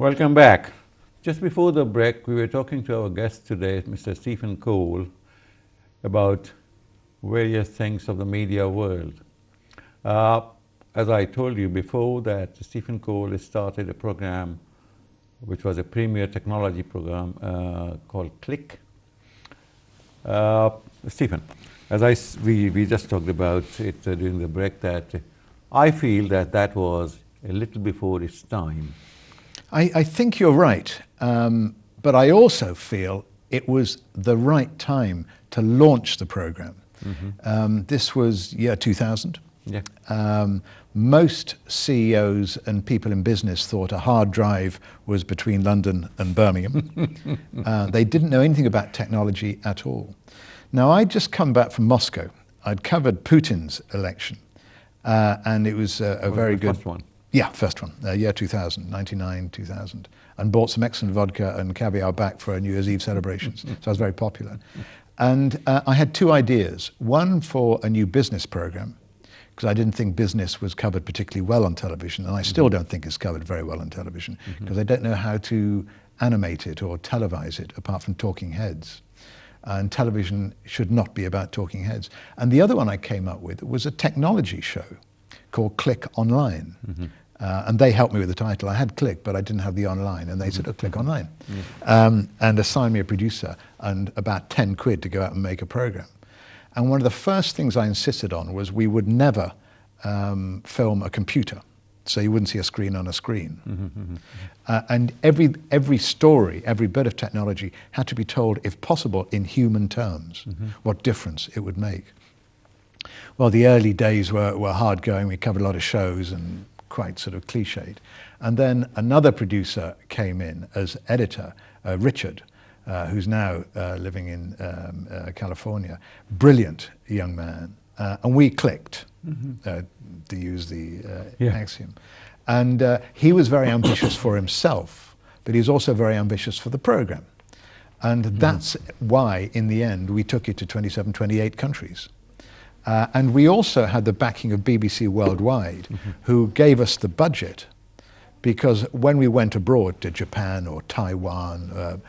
Welcome back. Just before the break, we were talking to our guest today, Mr. Stephen Cole, about various things of the media world. As I told you before, that Stephen Cole has started a program which was a premier technology program called Click. Stephen, as we just talked about it during the break, that I feel that that was a little before its time. I think you're right, but I also feel it was the right time to launch the program. This was year 2000. Yeah. Most CEOs and people in business thought a hard drive was between London and Birmingham. They didn't know anything about technology at all. Now, I'd just come back from Moscow. I'd covered Putin's election, and it was a very good... First one. Yeah, first one, year 2000, 99, 2000, and bought some excellent vodka and caviar back for our New Year's Eve celebrations. So I was very popular. And I had two ideas. One for a new business program, because I didn't think business was covered particularly well on television, and I still don't think it's covered very well on television, because I don't know how to animate it or televise it apart from talking heads. And television should not be about talking heads. And the other one I came up with was a technology show called Click Online. And they helped me with the title. I had Click, but I didn't have the online, and they said, oh, Click Online. And assigned me a producer and about 10 quid to go out and make a program. And one of the first things I insisted on was we would never film a computer, so you wouldn't see a screen on a screen. And every story, every bit of technology had to be told, if possible, in human terms, what difference it would make. Well, the early days were hard going. We covered a lot of shows and quite sort of cliched. And then another producer came in as editor, Richard, who's now living in California. Brilliant young man. And we clicked, to use the axiom. And he was very ambitious for himself, but he was also very ambitious for the program. And that's why, in the end, we took it to 27, 28 countries. And we also had the backing of BBC Worldwide, who gave us the budget, because when we went abroad to Japan or Taiwan,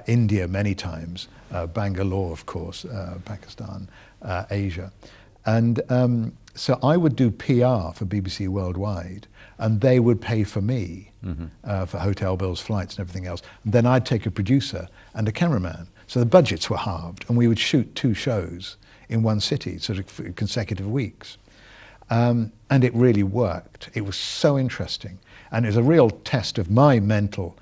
India many times, Bangalore, of course, Pakistan, Asia. And so I would do PR for BBC Worldwide, and they would pay for me for hotel bills, flights, and everything else. And then I'd take a producer and a cameraman. So the budgets were halved, and we would shoot 2 shows in one city, sort of consecutive weeks. And it really worked. It was so interesting. And it was a real test of my mental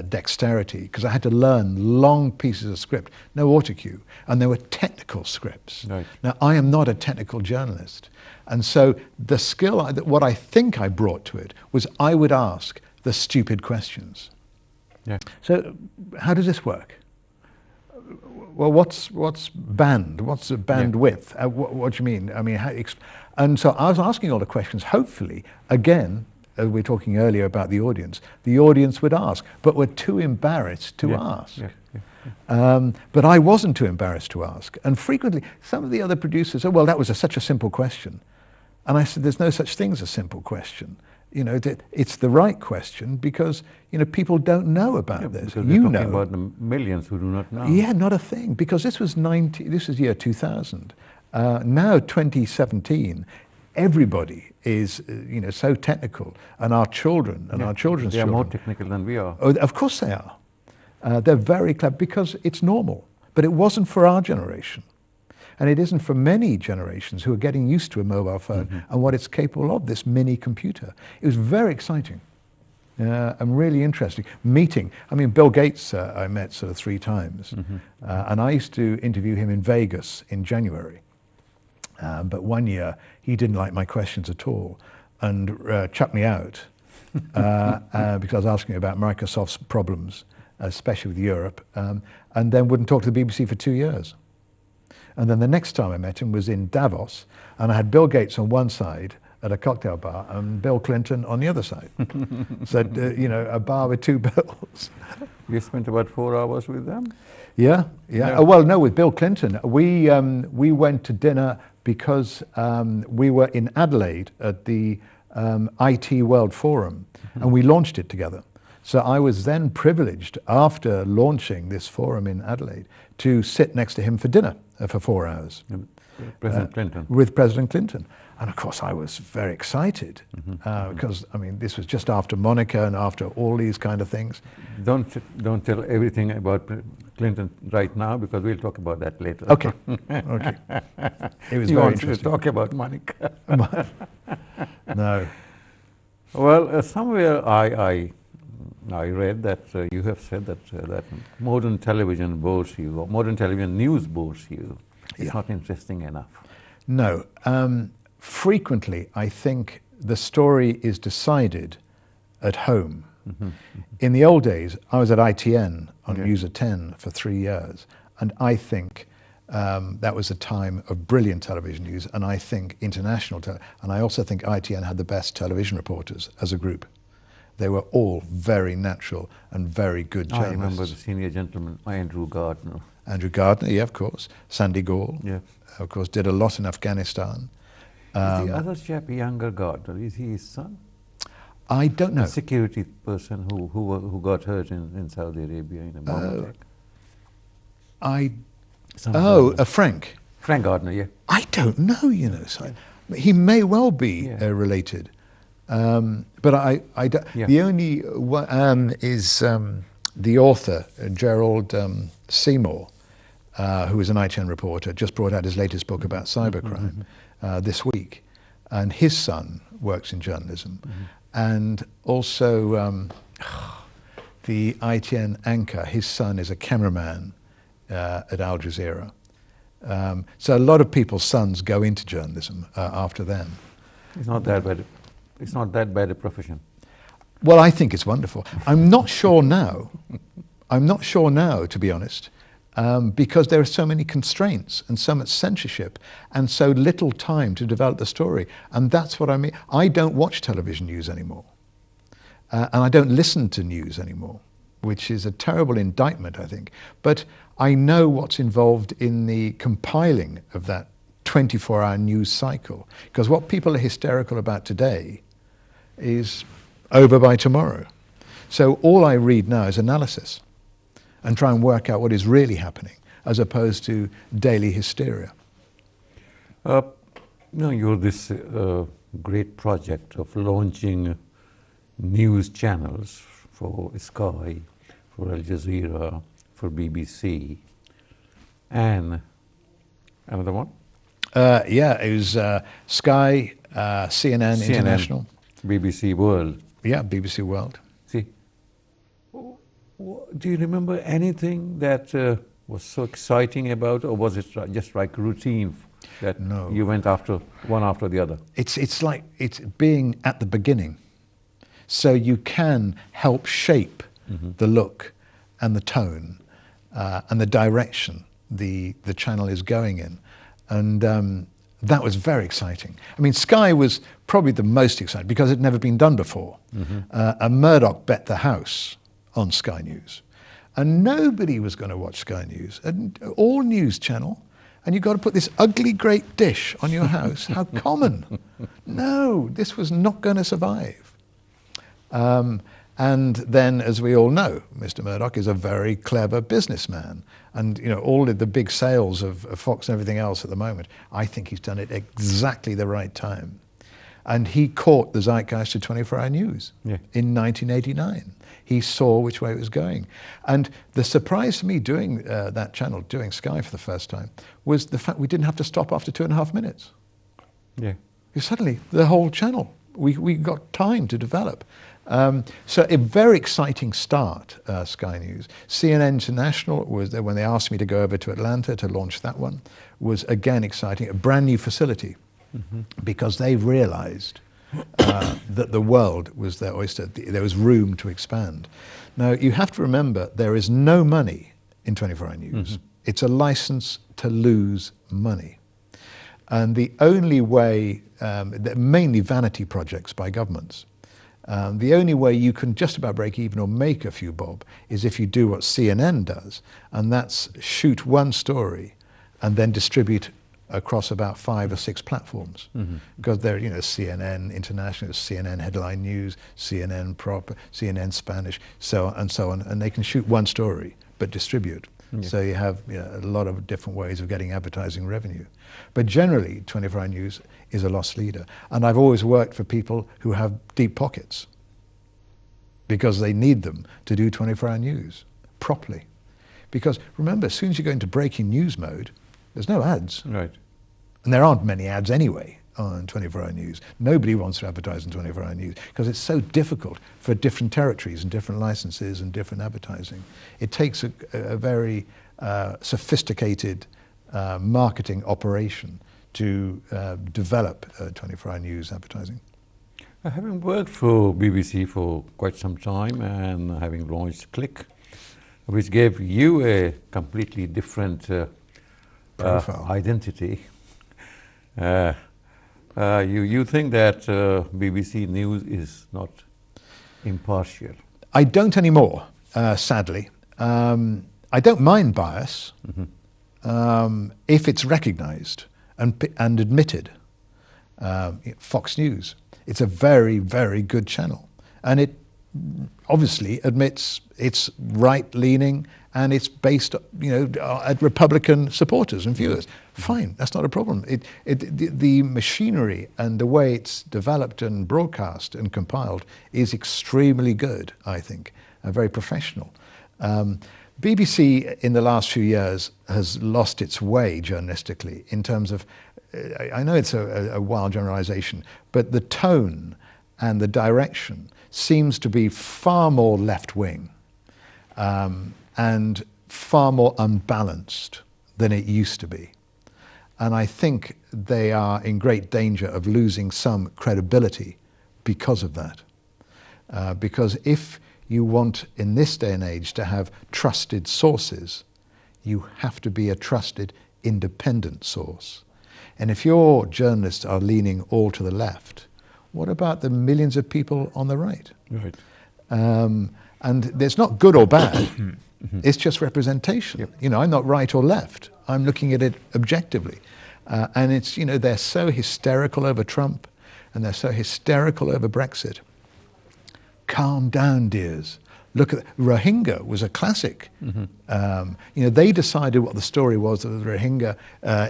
dexterity, because I had to learn long pieces of script, no autocue, and there were technical scripts. Right. Now, I am not a technical journalist. And so the skill, what I think I brought to it, was I would ask the stupid questions. Yeah. So how does this work? Well, what's band? What's the bandwidth? What do you mean? I mean, and so I was asking all the questions. Hopefully, again, as we were talking earlier about the audience would ask, but were too embarrassed to ask. But I wasn't too embarrassed to ask. And frequently, some of the other producers said, well, that was such a simple question. And I said, there's no such thing as a simple question. You know, it's the right question, because, you know, people don't know about this. You know about the millions who do not know. Yeah, not a thing, because this was year 2000. Now, 2017, everybody is, you know, so technical, and our children and our children's children. They are more technical than we are. Oh, of course they are. They're very clever, because it's normal. But it wasn't for our generation. And it isn't for many generations who are getting used to a mobile phone and what it's capable of, this mini computer. It was very exciting and really interesting. Meeting, I mean, Bill Gates I met sort of 3 times. And I used to interview him in Vegas in January. But one year, he didn't like my questions at all and chucked me out because I was asking about Microsoft's problems, especially with Europe, and then wouldn't talk to the BBC for 2 years. And then the next time I met him was in Davos, and I had Bill Gates on one side at a cocktail bar and Bill Clinton on the other side. So, you know, a bar with 2 Bills. You spent about 4 hours with them? Yeah. Oh, well, no, with Bill Clinton. We went to dinner because we were in Adelaide at the IT World Forum, and we launched it together. So I was then privileged, after launching this forum in Adelaide, to sit next to him for dinner for 4 hours. President Clinton. With President Clinton. And of course I was very excited because, I mean, this was just after Monica and after all these kind of things. Don't tell everything about Clinton right now, because we'll talk about that later. Okay, okay. It was very interesting. To talk about Monica. No. Well, somewhere I read that you have said that modern television bores you, or modern television news bores you. It's not interesting enough. No. Frequently, I think the story is decided at home. In the old days, I was at ITN on News at 10 for 3 years, and I think that was a time of brilliant television news, and I think international, and I also think ITN had the best television reporters as a group. They were all very natural and very good journalists. I remember the senior gentleman, Andrew Gardner. Andrew Gardner, yeah, of course. Sandy Gall, of course, did a lot in Afghanistan. Is the other chap, younger Gardner, is he his son? I don't know. A security person who got hurt in Saudi Arabia in a bomb attack. Frank. Frank Gardner, yeah. I don't know, you know. So he may well be related. But I don't. The only one is the author, Gerald Seymour, who is an ITN reporter, just brought out his latest book about cybercrime this week. And his son works in journalism. And also the ITN anchor, his son is a cameraman at Al Jazeera. So a lot of people's sons go into journalism after them. It's not that bad. It's not that bad a profession. Well, I think it's wonderful. I'm not sure now. I'm not sure now, to be honest, because there are so many constraints and so much censorship and so little time to develop the story. And that's what I mean. I don't watch television news anymore. And I don't listen to news anymore, which is a terrible indictment, I think. But I know what's involved in the compiling of that 24-hour news cycle. Because what people are hysterical about today is over by tomorrow. So all I read now is analysis and try and work out what is really happening, as opposed to daily hysteria. You're this great project of launching news channels for Sky, for Al Jazeera, for BBC, and another one? It was Sky, CNN International. BBC World. Yeah, BBC World. See, do you remember anything that was so exciting about, or was it just like routine that you went one after the other? It's like it's being at the beginning. So you can help shape the look and the tone and the direction the channel is going in. And that was very exciting. I mean, Sky was probably the most exciting because it had never been done before. And Murdoch bet the house on Sky News. And nobody was going to watch Sky News, an all news channel. And you've got to put this ugly great dish on your house. How common. No, this was not going to survive. And then, as we all know, Mr. Murdoch is a very clever businessman. And, you know, all of the big sales of Fox and everything else at the moment, I think he's done it exactly the right time. And he caught the zeitgeist of 24-hour news in 1989. He saw which way it was going. And the surprise for me doing that channel, doing Sky for the first time, was the fact we didn't have to stop after 2.5 minutes. Yeah. Suddenly, the whole channel, we got time to develop. So a very exciting start, Sky News. CNN International was there when they asked me to go over to Atlanta to launch that one, was again exciting, a brand new facility, because they realized that the world was their oyster. There was room to expand. Now, you have to remember, there is no money in 24-hour news. It's a license to lose money. And the only way, mainly vanity projects by governments, the only way you can just about break even or make a few bob is if you do what CNN does, and that's shoot one story and then distribute across about 5 or 6 platforms, because they're, you know, CNN International, CNN Headline News, CNN Proper, CNN Spanish, so on and so on, and they can shoot one story but distribute. So you have, you know, a lot of different ways of getting advertising revenue. But generally, 24 Hour News is a loss leader. And I've always worked for people who have deep pockets, because they need them to do 24 Hour News properly. Because remember, as soon as you go into breaking news mode, there's no ads. Right. And there aren't many ads anyway on 24 Hour News. Nobody wants to advertise on 24 Hour News because it's so difficult for different territories and different licenses and different advertising. It takes a very sophisticated marketing operation to develop 24 Hour News advertising. Having worked for BBC for quite some time and having launched Click, which gave you a completely different identity, you think that BBC News is not impartial? I don't anymore, sadly. I don't mind bias if it's recognised and admitted. Fox News, it's a very, very good channel, and it obviously admits it's right-leaning and it's based, you know, at Republican supporters and viewers. Fine, that's not a problem. The machinery and the way it's developed and broadcast and compiled is extremely good, I think, very professional. BBC in the last few years has lost its way journalistically in terms of, I know it's a wild generalization, but the tone and the direction seems to be far more left-wing and far more unbalanced than it used to be. And I think they are in great danger of losing some credibility because of that. Because if you want, in this day and age, to have trusted sources, you have to be a trusted, independent source. And if your journalists are leaning all to the left, what about the millions of people on the right? Right. And there's not good or bad, it's just representation. Yep. You know, I'm not right or left, I'm looking at it objectively. And it's, you know, they're so hysterical over Trump and they're so hysterical over Brexit. Calm down, dears. Look at Rohingya was a classic. You know, they decided what the story was of the Rohingya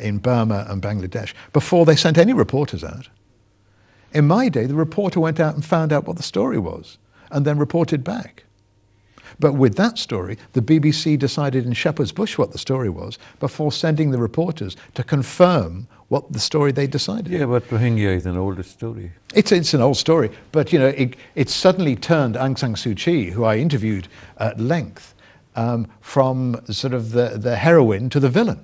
in Burma and Bangladesh before they sent any reporters out. In my day, the reporter went out and found out what the story was and then reported back. But with that story, the BBC decided in Shepherd's Bush what the story was before sending the reporters to confirm what the story they decided. Yeah, but Rohingya is an older story. It's an old story, but you know, it suddenly turned Aung San Suu Kyi, who I interviewed at length, from sort of the heroine to the villain.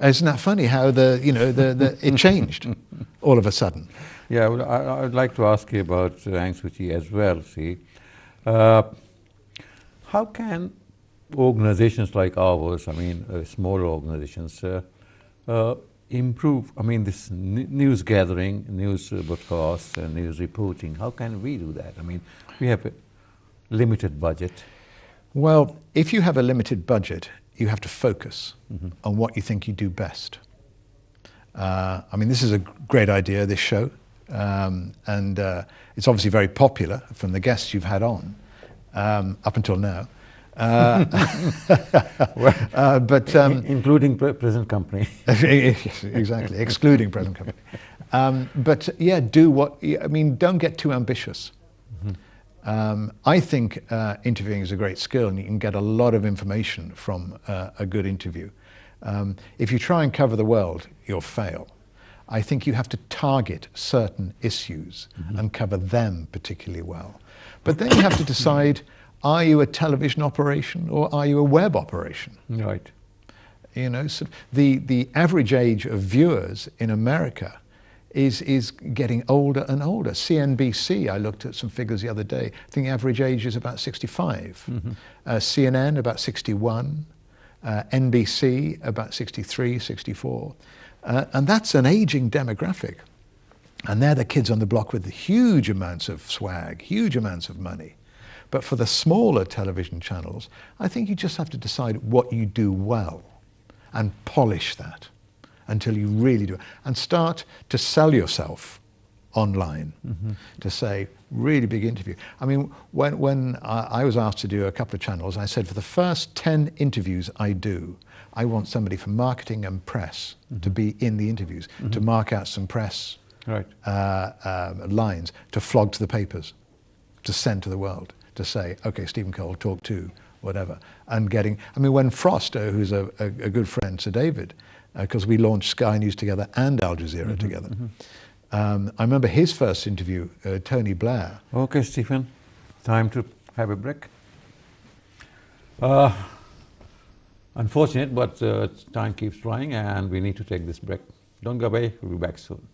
Isn't that funny how it changed all of a sudden? Yeah, well, I would like to ask you about Aung San Suu Kyi as well. See, how can organizations like ours, I mean, smaller organizations, improve, I mean, this news gathering, news broadcasts and news reporting? How can we do that? I mean, we have a limited budget. Well, if you have a limited budget, you have to focus on what you think you do best. I mean, this is a great idea, this show, and it's obviously very popular from the guests you've had on up until now. But including present company. Exactly, excluding present company. But yeah, do what, I mean, don't get too ambitious. I think interviewing is a great skill and you can get a lot of information from a good interview. If you try and cover the world, you'll fail. I think you have to target certain issues and cover them particularly well. But then you have to decide, are you a television operation or are you a web operation? Right. You know, so the average age of viewers in America is getting older and older. CNBC, I looked at some figures the other day, I think the average age is about 65. CNN about 61, NBC about 63, 64. And that's an aging demographic. And they're the kids on the block with huge amounts of swag, huge amounts of money. But for the smaller television channels, I think you just have to decide what you do well and polish that until you really do it. And start to sell yourself online, to say, really big interview. I mean, when I was asked to do a couple of channels, I said, for the first 10 interviews I do, I want somebody from marketing and press to be in the interviews, to mark out some press lines, to flog to the papers, to send to the world, to say, okay, Stephen Cole, talk to, whatever. And getting, I mean, when Frost, who's a good friend, Sir David, because we launched Sky News together and Al Jazeera together. I remember his first interview, Tony Blair. Okay, Stephen, time to have a break. Unfortunate, but time keeps flying and we need to take this break. Don't go away, we'll be back soon.